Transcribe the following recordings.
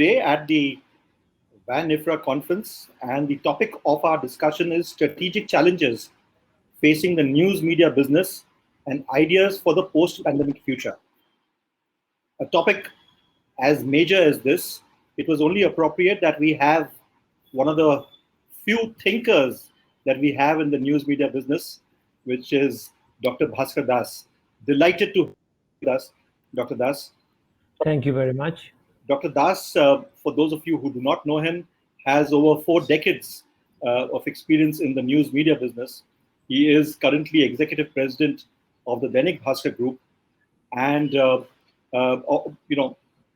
today at the WAN-IFRA conference, and the topic of our discussion is strategic challenges facing the news media business and ideas for the post-pandemic future. A topic as major as this, it was only appropriate that we have one of the few thinkers that we have in the news media business, which is Dr. Bhaskar Das. Delighted to have with us, Dr. Das. Thank you very much. Dr. Das, for those of you who do not know him, has over 4 decades of experience in the news media business. He is currently executive president of the Dr.Bhaskar Group, and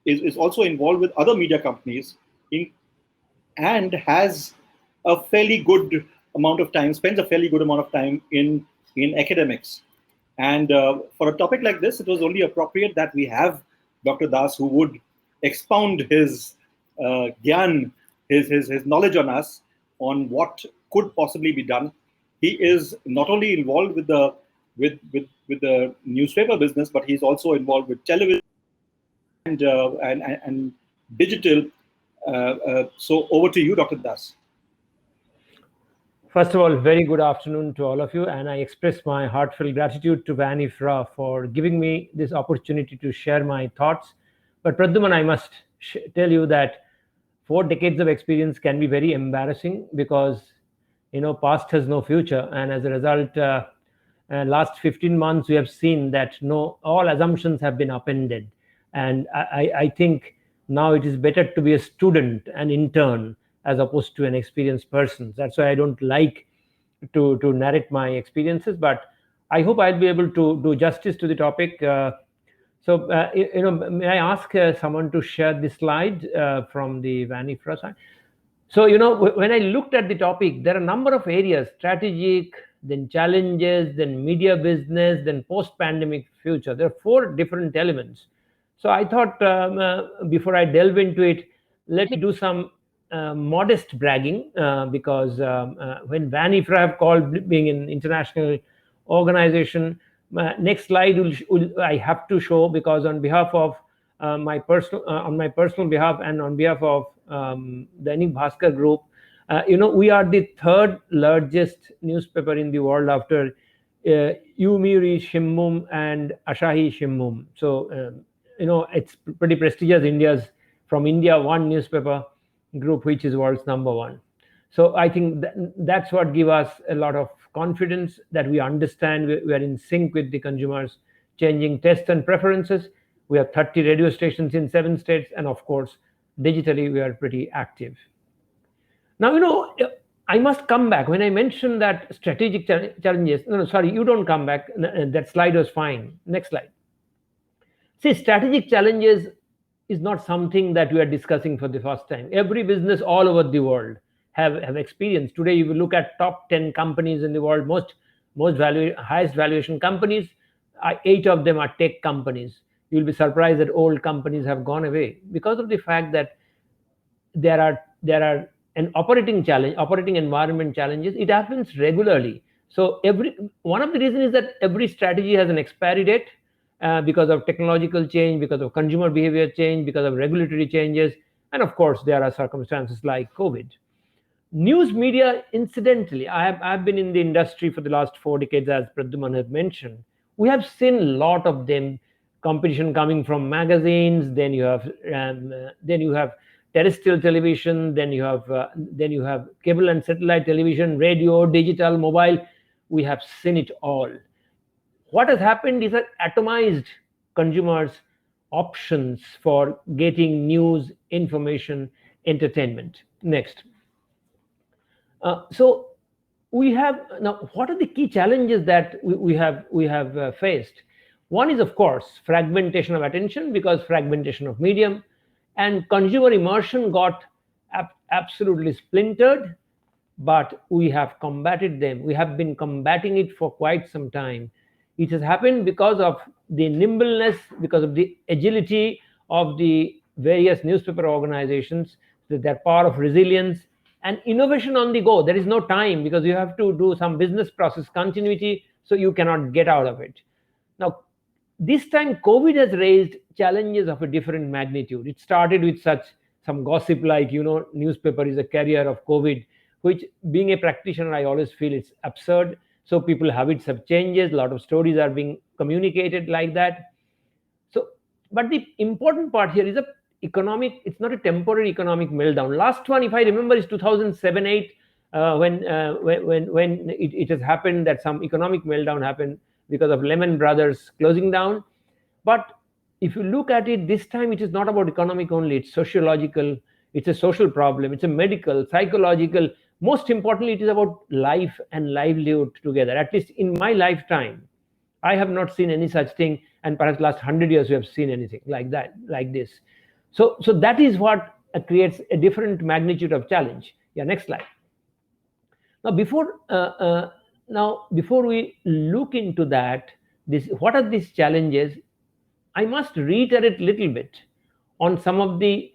is also involved with other media companies, and has a fairly good amount of time, spends a fairly good amount of time in academics. And for a topic like this, it was only appropriate that we have Dr. Das, who would expound his gyan, his knowledge on us, on what could possibly be done. He is not only involved with the newspaper business, but he's also involved with television and digital. So over to you, Dr. Das. First of all, very good afternoon to all of you, and I express my heartfelt gratitude to WAN-IFRA for giving me this opportunity to share my thoughts. But Pradyuman, I must tell you that 4 decades of experience can be very embarrassing, because past has no future, and as a result, last 15 months we have seen that all assumptions have been upended, and I think now it is better to be a student, an intern, as opposed to an experienced person. That's why I don't like to narrate my experiences, but I hope I'll be able to do justice to the topic. May I ask someone to share this slide from the WAN-IFRA side? So, when I looked at the topic, there are a number of areas: strategic, then challenges, then media business, then post-pandemic future. There are 4 different elements. So I thought before I delve into it, let me do some modest bragging, because when WAN-IFRA have called, being an international organization, next slide I have to show, because on behalf of my personal behalf and on behalf of the Dr.Bhaskar Group, we are the 3rd largest newspaper in the world after Yomiuri Shimbun and Asahi Shimbun. So it's pretty prestigious. From India, one newspaper group which is world's #1. So I think that's what gives us a lot of confidence, that we understand we are in sync with the consumers' changing tastes and preferences. We have 30 radio stations in 7 states, and of course, digitally we are pretty active. Now, I must come back. When I mentioned that strategic challenges, no, sorry, you don't come back. That slide was fine. Next slide. See, strategic challenges is not something that we are discussing for the first time. Every business all over the world have experienced. Today, you will look at top 10 companies in the world, highest valuation companies. 8 of them are tech companies. You'll be surprised that old companies have gone away because of the fact that there are an operating environment challenges. It happens regularly. So one of the reasons is that every strategy has an expiry date, because of technological change, because of consumer behavior change, because of regulatory changes, and of course there are circumstances like COVID. News media, incidentally, I've been in the industry for the last 4 decades, as Pradyuman has mentioned. We have seen a lot of them, competition coming from magazines. Then you have terrestrial television. Then you have cable and satellite television, radio, digital, mobile. We have seen it all. What has happened is that atomized consumers' options for getting news, information, entertainment. Next. So we have now. What are the key challenges that we have faced? One is, of course, fragmentation of attention, because fragmentation of medium, and consumer immersion got absolutely splintered. But we have combated them. We have been combating it for quite some time. It has happened because of the nimbleness, because of the agility of the various newspaper organizations, their power of resilience and innovation on the go. There is no time, because you have to do some business process continuity, so you cannot get out of it. Now, this time COVID has raised challenges of a different magnitude. It started with such some gossip like, newspaper is a carrier of COVID, which being a practitioner, I always feel it's absurd. So people habits have changes, a lot of stories are being communicated like that. So, but the important part here is it's not a temporary economic meltdown. Last one, if I remember, is 2007-8, when it has happened that some economic meltdown happened because of Lehman Brothers closing down. But if you look at it, this time it is not about economic only, it's sociological, it's a social problem, it's a medical, psychological. Most importantly, it is about life and livelihood together. At least in my lifetime, I have not seen any such thing, and perhaps last 100 years we have seen anything like that, like this. So that is what creates a different magnitude of challenge. Yeah, next slide. Now, before we look into that, what are these challenges? I must reiterate a little bit on some of the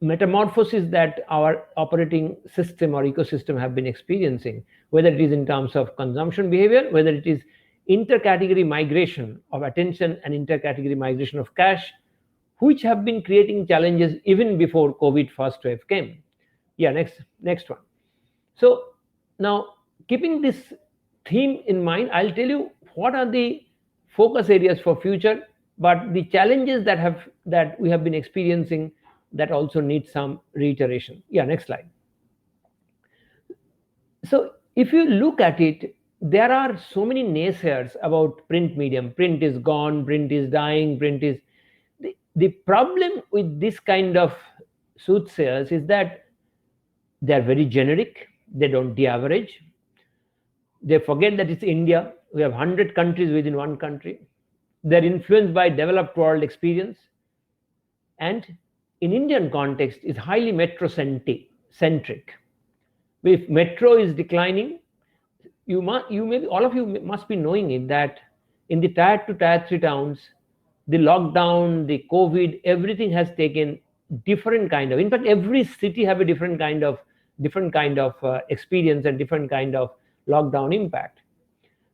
metamorphoses that our operating system or ecosystem have been experiencing, whether it is in terms of consumption behavior, whether it is intercategory migration of attention and intercategory migration of cash, which have been creating challenges even before COVID first wave came. Yeah, next one. So now, keeping this theme in mind, I'll tell you what are the focus areas for future, but the challenges that we have been experiencing that also need some reiteration. Yeah, next slide. So if you look at it, there are so many naysayers about print medium. Print is gone, print is dying, print is... The problem with this kind of soothsayers is that they're very generic, they don't de-average, they forget that it's India, we have 100 countries within one country, they're influenced by developed world experience, and in Indian context is highly metro-centric. If metro is declining, all of you must be knowing it, that in the tier 2, tier 3 towns, the lockdown, the COVID, everything has taken different kind of... In fact, every city have a different kind of experience and different kind of lockdown impact.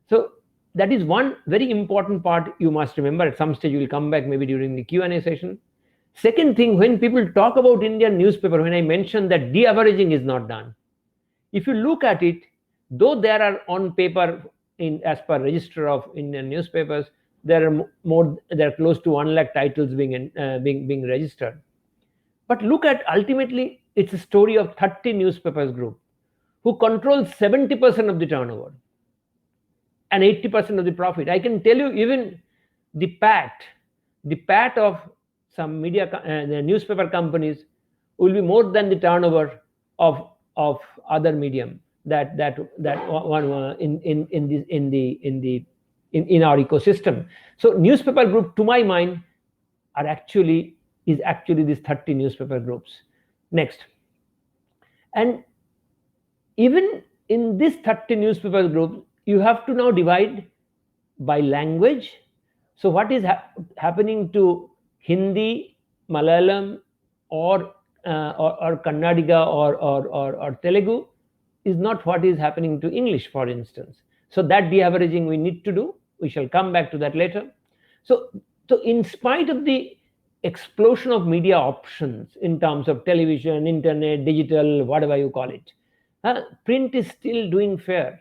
So that is one very important part you must remember. At some stage, you will come back maybe during the Q&A session. Second thing, when people talk about Indian newspaper, when I mentioned that de-averaging is not done, if you look at it, though there are on paper, as per register of Indian newspapers, there are close to 1 lakh titles being registered. But look at, ultimately, it's a story of 30 newspapers group who controls 70% of the turnover and 80% of the profit. I can tell you, even the PAT of some the newspaper companies will be more than the turnover of other medium that one in our ecosystem. So newspaper group, to my mind, is actually these 30 newspaper groups. Next. And even in this 30 newspaper groups, you have to now divide by language. So what is happening to Hindi, Malayalam, or Kannadiga or Telugu is not what is happening to English, for instance. So that de-averaging we need to do. We shall come back to that later. So in spite of the explosion of media options in terms of television, internet, digital, whatever you call it, print is still doing fair.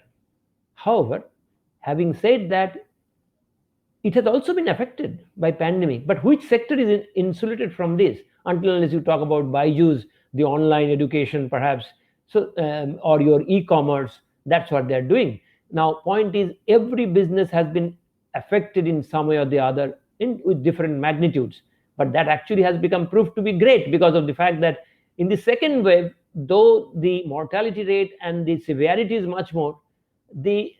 However, having said that, it has also been affected by pandemic. But which sector is insulated from this? Until unless you talk about Byju's, the online education perhaps, so or your e-commerce, that's what they're doing. Now, point is, every business has been affected in some way or the other with different magnitudes. But that actually has become proved to be great because of the fact that in the second wave, though the mortality rate and the severity is much more, the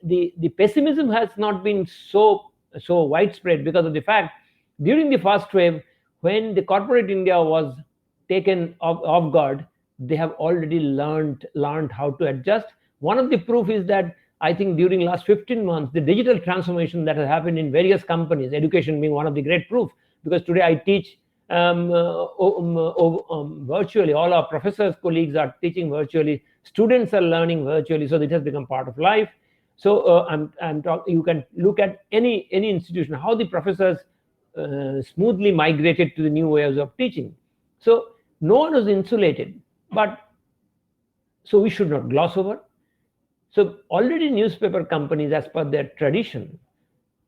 pessimism has not been so widespread because of the fact during the first wave, when the corporate India was taken off guard, they have already learned how to adjust. One of the proof is that I think during last 15 months, the digital transformation that has happened in various companies, education being one of the great proof, because today I teach virtually. All our professors, colleagues are teaching virtually. Students are learning virtually, so it has become part of life. So you can look at any institution, how the professors smoothly migrated to the new ways of teaching. So no one was insulated, but so we should not gloss over. So already newspaper companies, as per their tradition,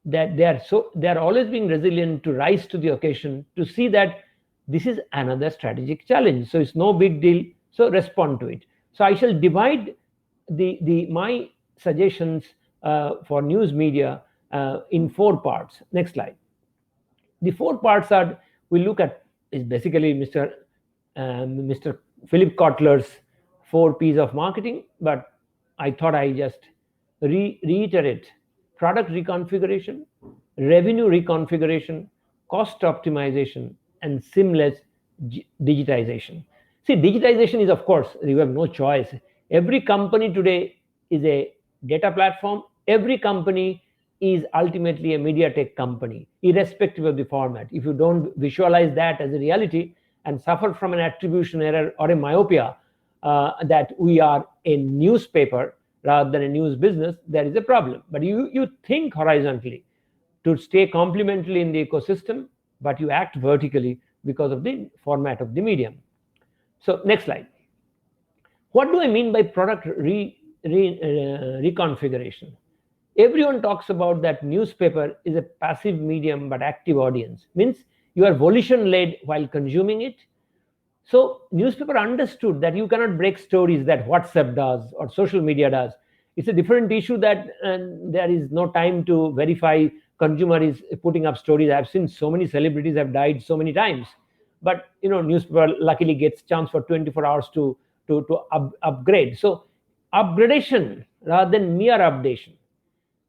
that they are always being resilient to rise to the occasion, to see that this is another strategic challenge. So it's no big deal. So respond to it. So I shall divide my suggestions for news media in 4 parts. Next slide. The 4 parts are we look at is basically Mr. Philip Kotler's 4 P's of marketing, but I thought I just reiterate: product reconfiguration, revenue reconfiguration, cost optimization, and seamless digitization. See, digitization is, of course, you have no choice. Every company today is a data platform. Every company is ultimately a media tech company, irrespective of the format. If you don't visualize that as a reality and suffer from an attribution error or a myopia that we are a newspaper rather than a news business, there is a problem. But you think horizontally to stay complementary in the ecosystem, but you act vertically because of the format of the medium. So next slide. What do I mean by product reconfiguration? Everyone talks about that newspaper is a passive medium but active audience. Means you are volition led while consuming it. So newspaper understood that you cannot break stories that WhatsApp does or social media does. It's a different issue that there is no time to verify consumer is putting up stories. I've seen so many celebrities have died so many times, but newspaper luckily gets chance for 24 hours to upgrade. So upgradation rather than mere updation.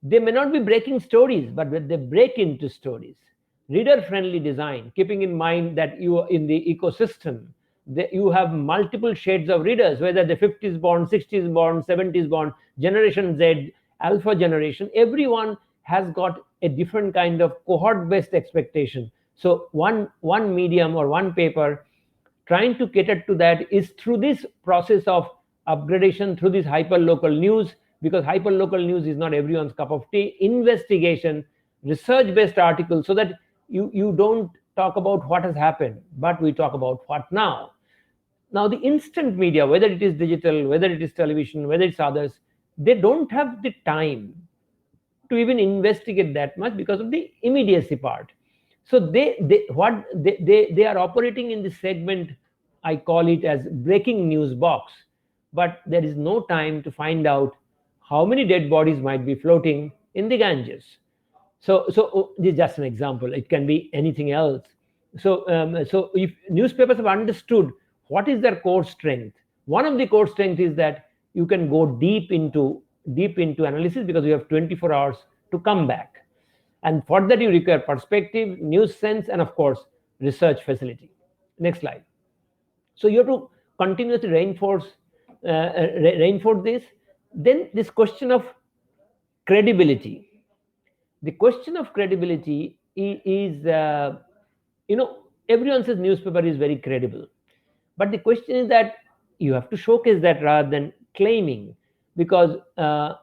They may not be breaking stories, but they break into stories. Reader-friendly design, keeping in mind that you are in the ecosystem, you have multiple shades of readers, whether the 50s born, 60s born, 70s born, Generation Z, Alpha generation. Everyone has got a different kind of cohort-based expectation. So one medium or one paper trying to cater to that is through this process of upgradation, through this hyper-local news, because hyper-local news is not everyone's cup of tea. Investigation, research-based articles, so that you don't talk about what has happened, but we talk about what now. Now, the instant media, whether it is digital, whether it is television, whether it's others, they don't have the time to even investigate that much because of the immediacy part. So they are operating in the segment, I call it as breaking news box, but there is no time to find out how many dead bodies might be floating in the Ganges. So this is just an example. It can be anything else. So if newspapers have understood what is their core strength, one of the core strengths is that you can go deep into analysis because you have 24 hours to come back. And for that, you require perspective, news sense, and of course, research facility. Next slide. So you have to continuously reinforce this. Then this question of credibility. The question of credibility is everyone says newspaper is very credible. But the question is that you have to showcase that rather than claiming, because the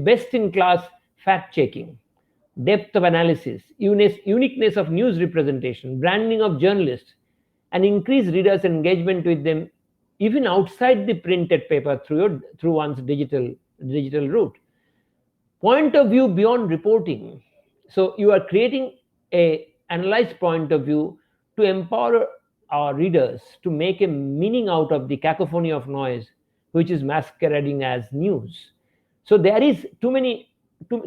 best in class fact checking, depth of analysis, uniqueness of news representation, branding of journalists, and increased readers' engagement with them, even outside the printed paper through one's digital route. Point of view beyond reporting. So you are creating a analyzed point of view to empower our readers to make a meaning out of the cacophony of noise which is masquerading as news. So there is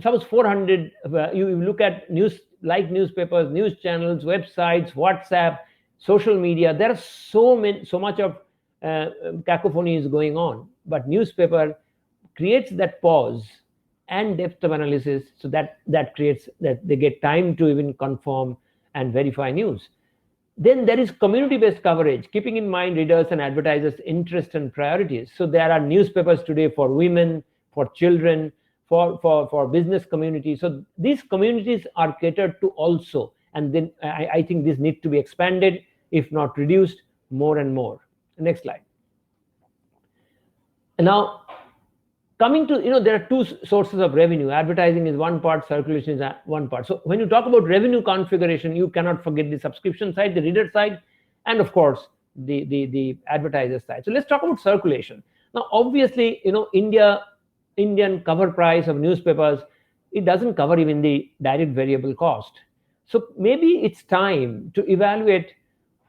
suppose 400, you look at news, like newspapers, news channels, websites, WhatsApp, social media, there are so much of cacophony is going on, but newspaper creates that pause and depth of analysis, so that creates that they get time to even confirm and verify news. Then there is community-based coverage, keeping in mind readers and advertisers' interests and priorities. So there are newspapers today for women, for children, for business community. So these communities are catered to also, and then I think this needs to be expanded, if not reduced, more and more. Next slide. And now, Coming to, there are two sources of revenue. Advertising is one part, circulation is one part. So when you talk about revenue configuration, you cannot forget the subscription side, the reader side, and of course the advertiser side. So let's talk about circulation. Now obviously, Indian cover price of newspapers, it doesn't cover even the direct variable cost. So maybe it's time to evaluate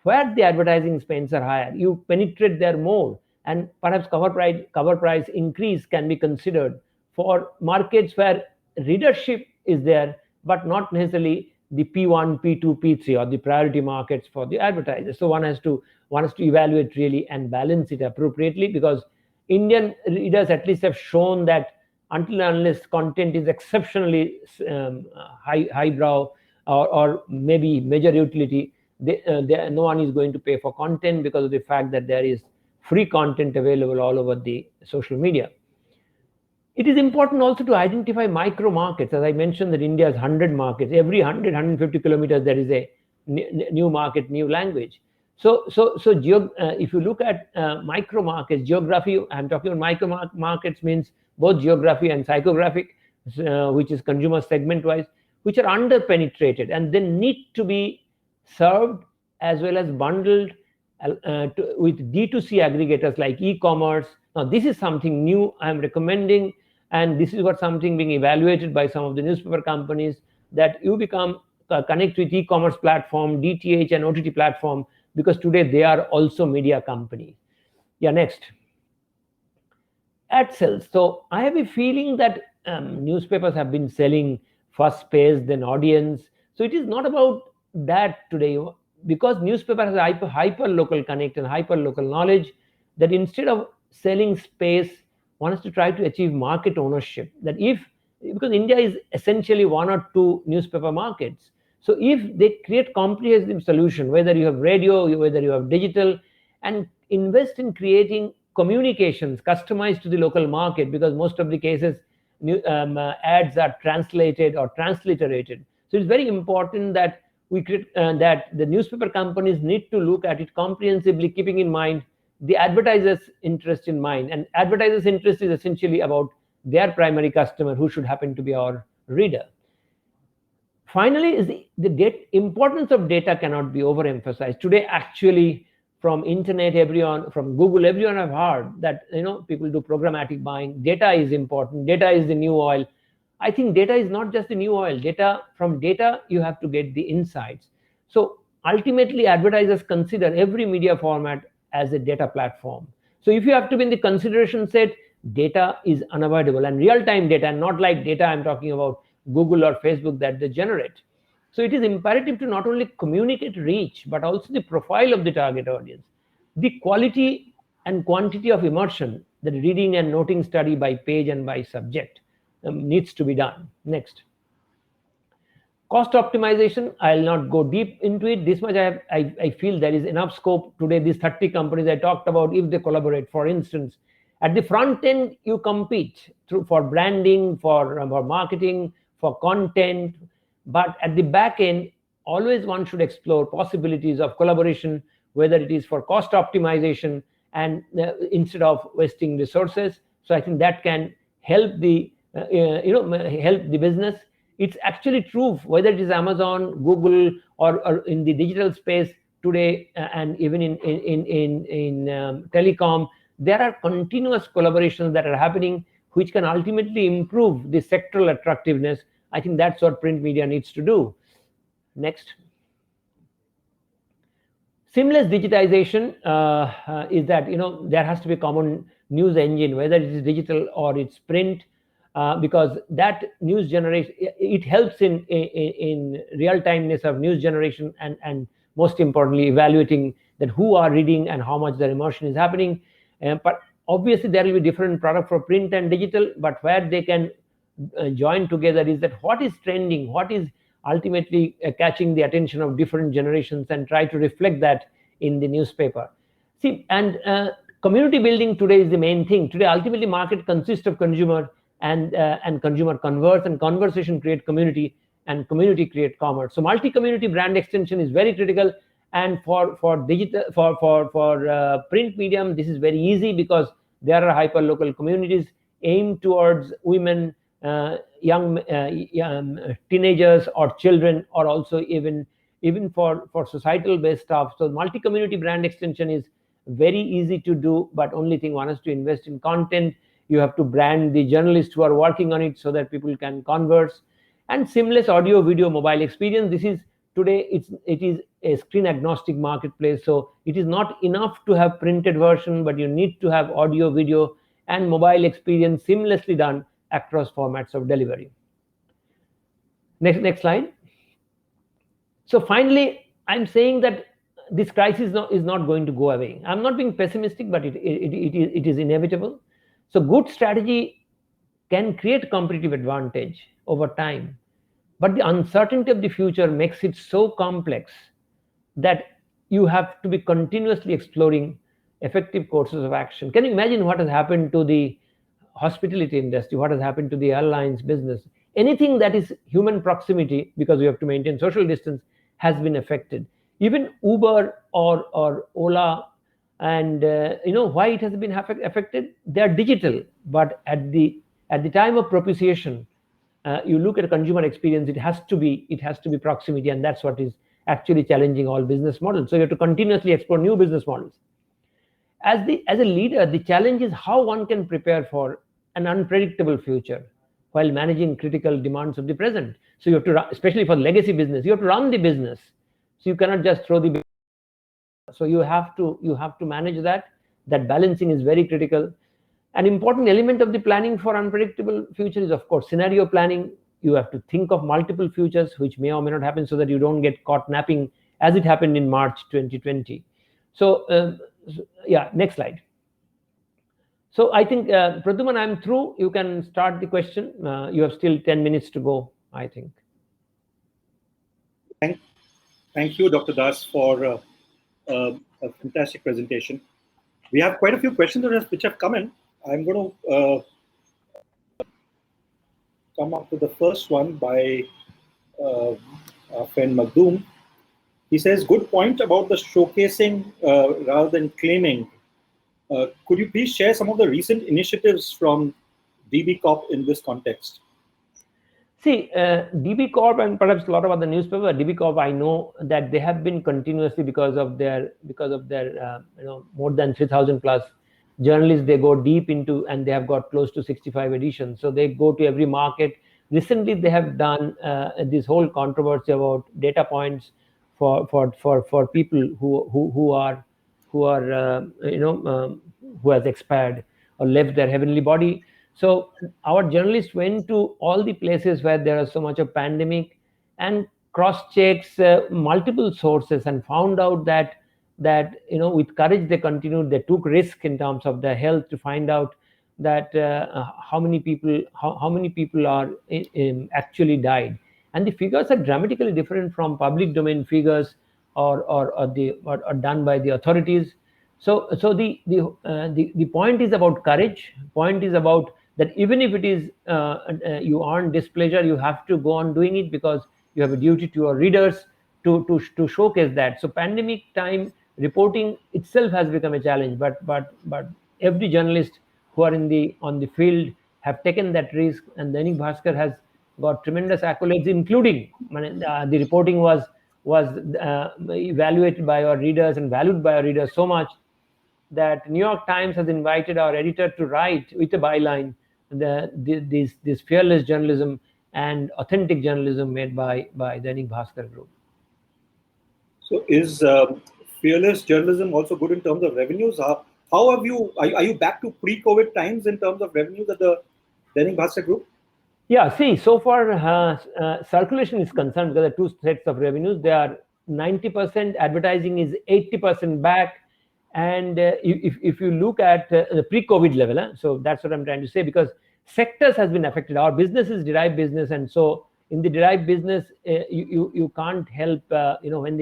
where the advertising spends are higher. You penetrate there more, and perhaps cover price increase can be considered for markets where readership is there, but not necessarily the P1, P2, P3, or the priority markets for the advertisers. So one has to evaluate really and balance it appropriately, because Indian readers at least have shown that until and unless content is exceptionally highbrow or maybe major utility, no one is going to pay for content, because of the fact that there is free content available all over the social media. It is important also to identify micro markets. As I mentioned, that India has 100 markets. Every 150 kilometers, there is a new market, new language. So if you look at micro markets, geography, I'm talking about micro markets means both geography and psychographic, which is consumer segment wise, which are under penetrated and they need to be served as well as bundled with D2C aggregators like e-commerce. Now this is something new I'm recommending, and this is what something being evaluated by some of the newspaper companies, that you become connect with e-commerce platform, DTH and OTT platform, because today they are also media companies. Yeah, next. Ad sales. So I have a feeling that newspapers have been selling first page, then audience. So it is not about that today, because newspaper has a hyper local connect and hyper local knowledge, that instead of selling space, one has to try to achieve market ownership. That because India is essentially one or two newspaper markets. So if they create comprehensive solution, whether you have radio, whether you have digital, and invest in creating communications customized to the local market, because most of the cases ads are translated or transliterated. So it's very important that we create that the newspaper companies need to look at it comprehensively, keeping in mind the advertisers' interest in mind. And advertisers' interest is essentially about their primary customer, who should happen to be our reader. Finally, is the importance of data cannot be overemphasized. Today, actually, from internet, everyone, from Google, everyone have heard that people do programmatic buying. Data is important. Data is the new oil. I think data is not just the new oil. From data, you have to get the insights. So ultimately, advertisers consider every media format as a data platform. So if you have to be in the consideration set, data is unavoidable, and real-time data, and not like data I'm talking about Google or Facebook that they generate. So it is imperative to not only communicate reach, but also the profile of the target audience. The quality and quantity of immersion, the reading and noting study by page and by subject needs to be done. Next. Cost optimization, I'll not go deep into it. This much I feel there is enough scope today. These 30 companies I talked about, if they collaborate, for instance, at the front end, you compete for branding, for marketing, for content. But at the back end, always one should explore possibilities of collaboration, whether it is for cost optimization and instead of wasting resources. So I think that can help the help the business. It's actually true whether it is Amazon, Google, or in the digital space today, and even in telecom, there are continuous collaborations that are happening, which can ultimately improve the sectoral attractiveness. I think that's what print media needs to do. Next. Seamless digitization is that there has to be a common news engine, whether it is digital or it's print, because that news generation, it helps in real-timeness of news generation, and most importantly evaluating that who are reading and how much their immersion is happening. But obviously there will be different product for print and digital, but where they can join together is that what is trending, what is ultimately catching the attention of different generations, and try to reflect that in the newspaper. See, and community building today is the main thing. Today, ultimately, market consists of consumer, and consumer converse, and conversation create community, and community create commerce. So multi-community brand extension is very critical. And for digital, for print medium, this is very easy because there are hyper local communities. aimed towards women, young teenagers or children, or also even for societal based stuff. So multi-community brand extension is very easy to do, but only thing, one has to invest in content. You have to brand the journalists who are working on it so that people can converse. And seamless audio, video, mobile experience. This is today, it is a screen agnostic marketplace. So it is not enough to have printed version, but you need to have audio, video, and mobile experience seamlessly done across formats of delivery. Next slide. So finally, I'm saying that this crisis is not going to go away. I'm not being pessimistic, but it is inevitable. So good strategy can create competitive advantage over time, but the uncertainty of the future makes it so complex that you have to be continuously exploring effective courses of action. Can you imagine what has happened to the hospitality industry, what has happened to the airlines business? Anything that is human proximity, because we have to maintain social distance, has been affected. Even Uber or Ola, and why it has been affected? They are digital, but at the time of propitiation, you look at a consumer experience, it has to be proximity, and that's what is actually challenging all business models. So you have to continuously explore new business models. As a leader, the challenge is how one can prepare for an unpredictable future while managing critical demands of the present. So you have to, especially for legacy business, you have to run the business. So you cannot just throw the business. So you have to manage that. That balancing is very critical. An important element of the planning for unpredictable future is, of course, scenario planning. You have to think of multiple futures which may or may not happen, so that you don't get caught napping as it happened in March 2020. So yeah, next slide. So I think, Pradyuman, I'm through. You can start the question. You have still 10 minutes to go, I think. Thank you, Dr. Das, for a fantastic presentation. We have quite a few questions which have come in. I'm going to come up with the first one by our friend Magdoom. He says, good point about the showcasing rather than claiming. Could you please share some of the recent initiatives from DB Corp in this context? See, DB Corp, and perhaps a lot of other newspapers, DB Corp, I know that they have been continuously, because of their more than 3,000 plus journalists, they go deep into, and they have got close to 65 editions. So they go to every market. Recently, they have done this whole controversy about data points for people who has expired or left their heavenly body. So our journalists went to all the places where there is so much of pandemic and cross-checks multiple sources, and found out that with courage they continued. They took risk in terms of their health to find out that how many people are actually died, and the figures are dramatically different from public domain figures or done by the authorities. So the point is about courage. Point is about that even if it is you earn displeasure, you have to go on doing it, because you have a duty to your readers to showcase that. So pandemic time reporting itself has become a challenge, but every journalist who are on the field have taken that risk, and Dainik Bhaskar has got tremendous accolades, including the reporting was evaluated by our readers and valued by our readers so much that New York Times has invited our editor to write with a byline this fearless journalism and authentic journalism made by Dainik Bhaskar Group. So is fearless journalism also good in terms of revenues? How are you back to pre-COVID times in terms of revenues at the Dainik Bhaskar Group? Yeah, see, so far circulation is concerned, because there are two sets of revenues. They are 90%, advertising is 80% back. And if you look at the pre-COVID level, so that's what I'm trying to say, because sectors has been affected. Our business is derived business, and so in the derived business, you can't help, when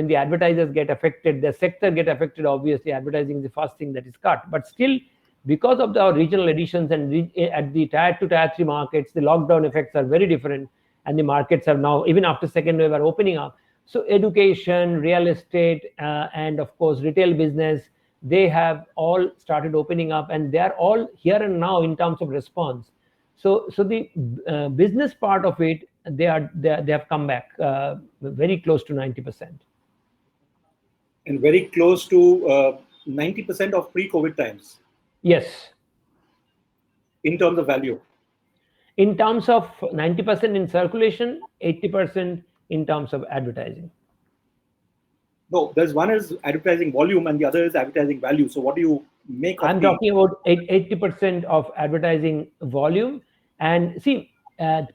the advertisers get affected, the sector get affected. Obviously, advertising is the first thing that is cut. But still, because of our regional editions and at the tier 2, tier 3 markets, the lockdown effects are very different, and the markets are now, even after second wave, are opening up. So education, real estate, and of course retail business, they have all started opening up, and they are all here and now in terms of response. So the business part of it, they have come back very close to 90%. And very close to 90% of pre-COVID times. Yes. In terms of value. In terms of 90% in circulation, 80% in terms of advertising. No, there's one is advertising volume and the other is advertising value. So what do you make of I'm talking about 80% of advertising volume. And see,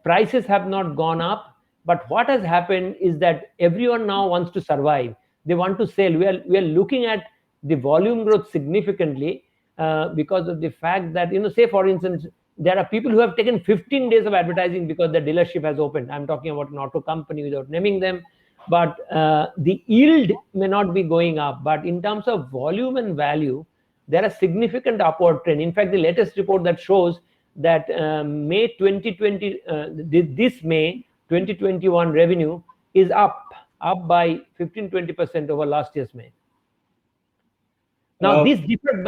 prices have not gone up, but what has happened is that everyone now wants to survive. They want to sell. We are looking at the volume growth significantly because of the fact that, say for instance, there are people who have taken 15 days of advertising because their dealership has opened. I'm talking about an auto company without naming them. But the yield may not be going up, but in terms of volume and value, there are significant upward trend. In fact, the latest report that shows that May 2020, this May 2021 revenue is up by 15-20% over last year's May. Now this differs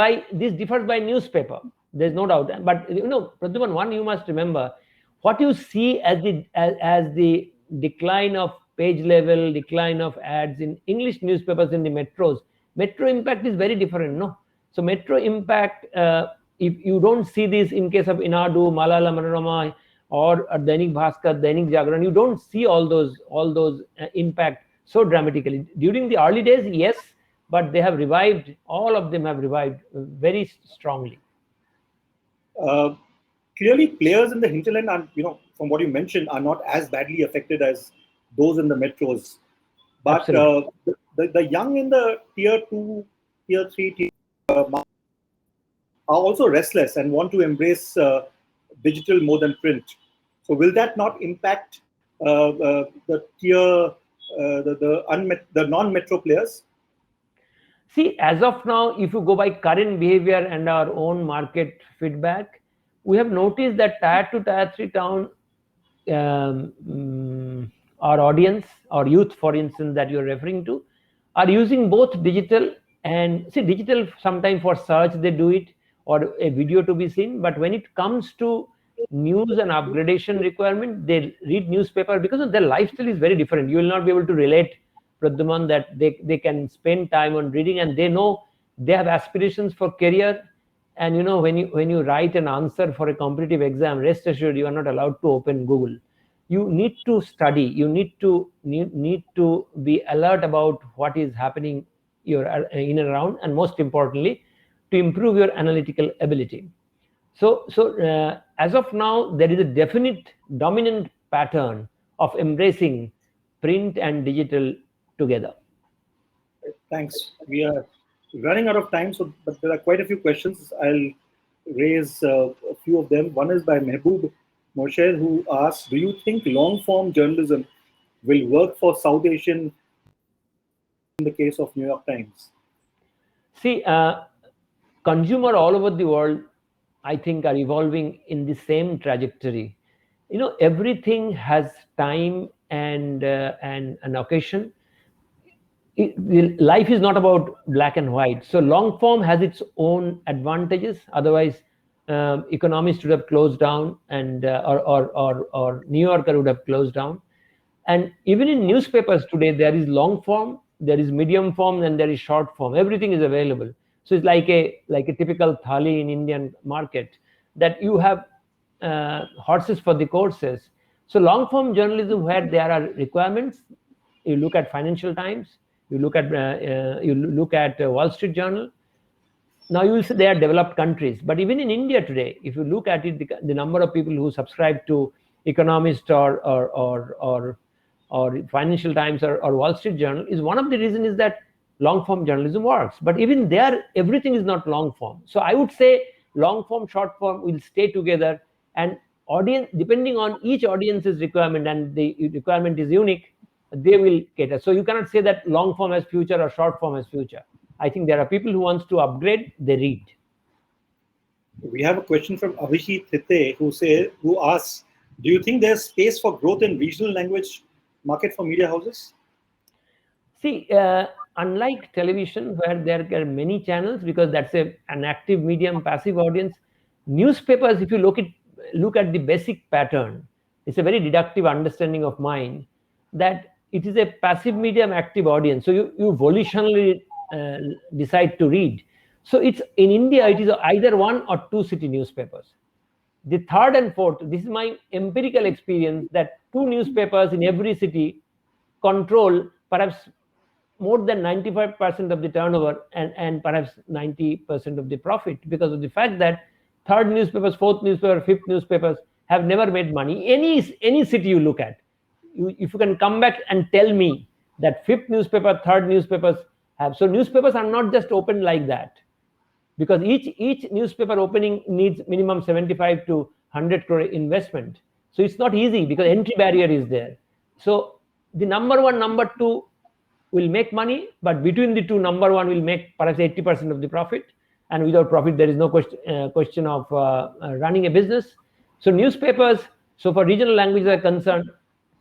by newspaper. There's no doubt. But Pradyuman, one you must remember, what you see as the decline of page level, decline of ads in English newspapers in the metros, metro impact is very different, no? So metro impact, if you don't see this in case of Inadu, Malala Manorama, or Dainik Bhaskar, Dainik Jagran, you don't see all those impact so dramatically. During the early days, yes, but they have revived. All of them have revived very strongly. Clearly, players in the hinterland are, from what you mentioned, are not as badly affected as those in the metros. But the young in the tier 2, tier 3, tier are also restless and want to embrace digital more than print. So will that not impact the tier, the non-metro players? See, as of now, if you go by current behavior and our own market feedback, we have noticed that tier 2, tier 3 town, our audience, our youth, for instance, that you're referring to, are using both digital and, see, digital sometimes for search they do it, or a video to be seen. But when it comes to news and upgradation requirement, they read newspaper because their lifestyle is very different. You will not be able to relate, Pradyuman, that they can spend time on reading, and they know they have aspirations for career. And when you write an answer for a competitive exam, rest assured you are not allowed to open Google. You need to study. You need to be alert about what is happening in and around, and most importantly, to improve your analytical ability. So as of now, there is a definite dominant pattern of embracing print and digital together. Thanks. We are running out of time, but there are quite a few questions. I'll raise a few of them. One is by Mehboob Mosher, who asks, do you think long-form journalism will work for South Asian in the case of New York Times? See, consumer all over the world, I think, are evolving in the same trajectory. Everything has time and an occasion. Life is not about black and white. So long form has its own advantages. Otherwise, Economist would have closed down, and or New Yorker would have closed down. And even in newspapers today, there is long form, there is medium form, and there is short form. Everything is available. So it's like a typical thali in Indian market, that you have horses for the courses. So long form journalism, where there are requirements, you look at Financial Times, you look at Wall Street Journal. Now you will see they are developed countries, but even in India today, if you look at it, the number of people who subscribe to Economist or Financial Times or Wall Street Journal is one of the reasons is that long form journalism works. But even there, everything is not long form. So I would say long form, short form will stay together, and audience, depending on each audience's requirement, and the requirement is unique, they will cater. So you cannot say that long form has future or short form has future. I think there are people who wants to upgrade, they read. We have a question from Abhishek Thite, who asks, do you think there's space for growth in regional language market for media houses? See, unlike television, where there are many channels, because that's an active medium, passive audience, newspapers, if you look at the basic pattern, it's a very deductive understanding of mine that it is a passive medium, active audience. So you volitionally decide to read. So it's in India, it is either 1 or 2 city newspapers. The third and fourth, this is my empirical experience, that 2 newspapers in every city control perhaps more than 95% of the turnover and perhaps 90% of the profit, because of the fact that third newspapers, fourth newspaper, fifth newspapers have never made money. Any city you look at, if you can come back and tell me that fifth newspaper, third newspapers have. So newspapers are not just opened like that, because each newspaper opening needs minimum 75 to 100 crore investment. So it's not easy, because entry barrier is there. So the number 1, number 2 will make money, but between the two, number 1 will make perhaps 80% of the profit, and without profit there is no question of running a business. So newspapers, so for regional languages are concerned,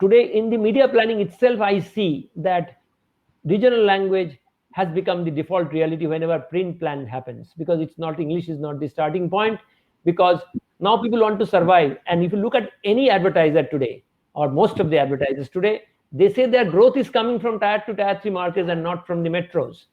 today in the media planning itself, I see that regional language has become the default reality whenever print plan happens, because it's not, English is not the starting point, because now people want to survive. And if you look at any advertiser today, or most of the advertisers today, they say their growth is coming from tier 2, tier 3 markets and not from the metros.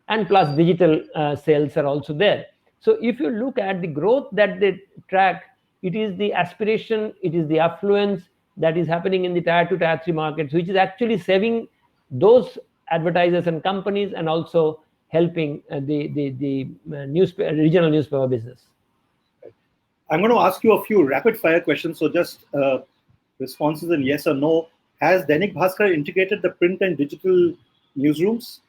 And plus digital sales are also there. So if you look at the growth that they track, it is the aspiration, it is the affluence that is happening in the tier 2, tier 3 markets, which is actually saving those advertisers and companies, and also helping the regional newspaper business. I'm going to ask you a few rapid fire questions, so just responses in yes or no. Has Dainik Bhaskar integrated the print and digital newsrooms?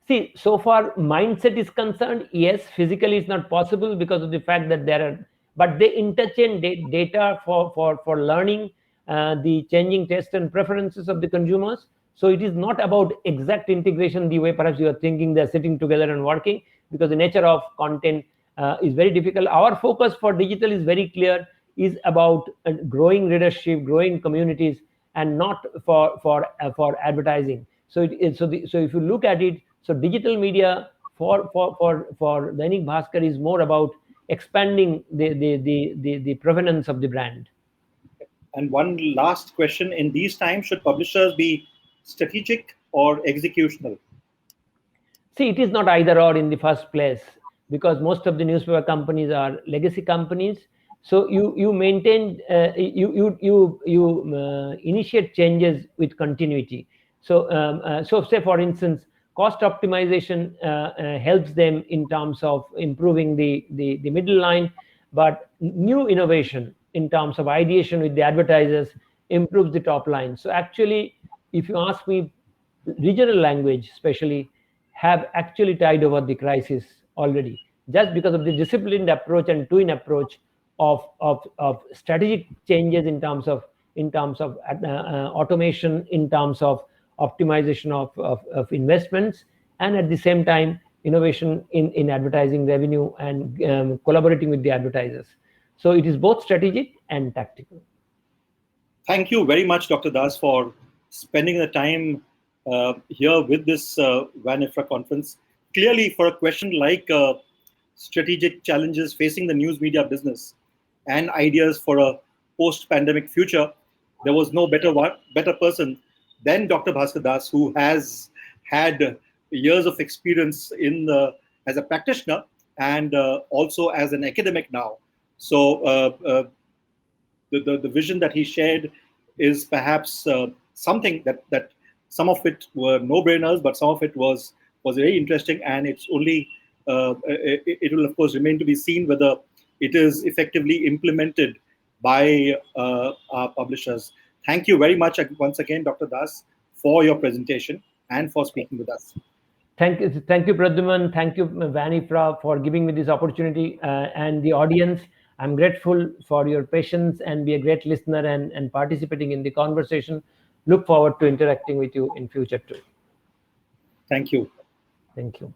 See, so far mindset is concerned, yes. Physically it's not possible because of the fact that there are, but they interchange data for learning the changing taste and preferences of the consumers. So it is not about exact integration the way perhaps you are thinking they're sitting together and working, because the nature of content is very difficult. Our focus for digital is very clear, is about growing readership, growing communities, and not for advertising. So so if you look at it, so digital media for Dainik Bhaskar is more about expanding the provenance of the brand. And one last question: in these times, should publishers be strategic or executional? See, it is not either or in the first place, because most of the newspaper companies are legacy companies. So you maintain you initiate changes with continuity. So so say for instance, cost optimization helps them in terms of improving the middle line, but new innovation in terms of ideation with the advertisers improves the top line. So actually, if you ask me, regional language especially have actually tied over the crisis already, just because of the disciplined approach and twin approach of strategic changes in terms of automation, in terms of optimization of investments, and at the same time innovation in advertising revenue and collaborating with the advertisers. So it is both strategic and tactical. Thank you very much, Dr. Das, for spending the time here with this WAN-IFRA conference. Clearly, for a question like strategic challenges facing the news media business and ideas for a post-pandemic future, there was no better person than Dr. Bhaskar Das, who has had years of experience as a practitioner and also as an academic now. So the vision that he shared is perhaps something that some of it were no-brainers, but some of it was very interesting, and it's only it will of course remain to be seen whether it is effectively implemented by our publishers. Thank you very much once again, Dr. Das, for your presentation and for speaking with us. Thank you, Pradyuman. Thank you, WAN-IFRA, for giving me this opportunity, and the audience. I'm grateful for your patience and be a great listener and participating in the conversation. Look forward to interacting with you in future too. Thank you. Thank you.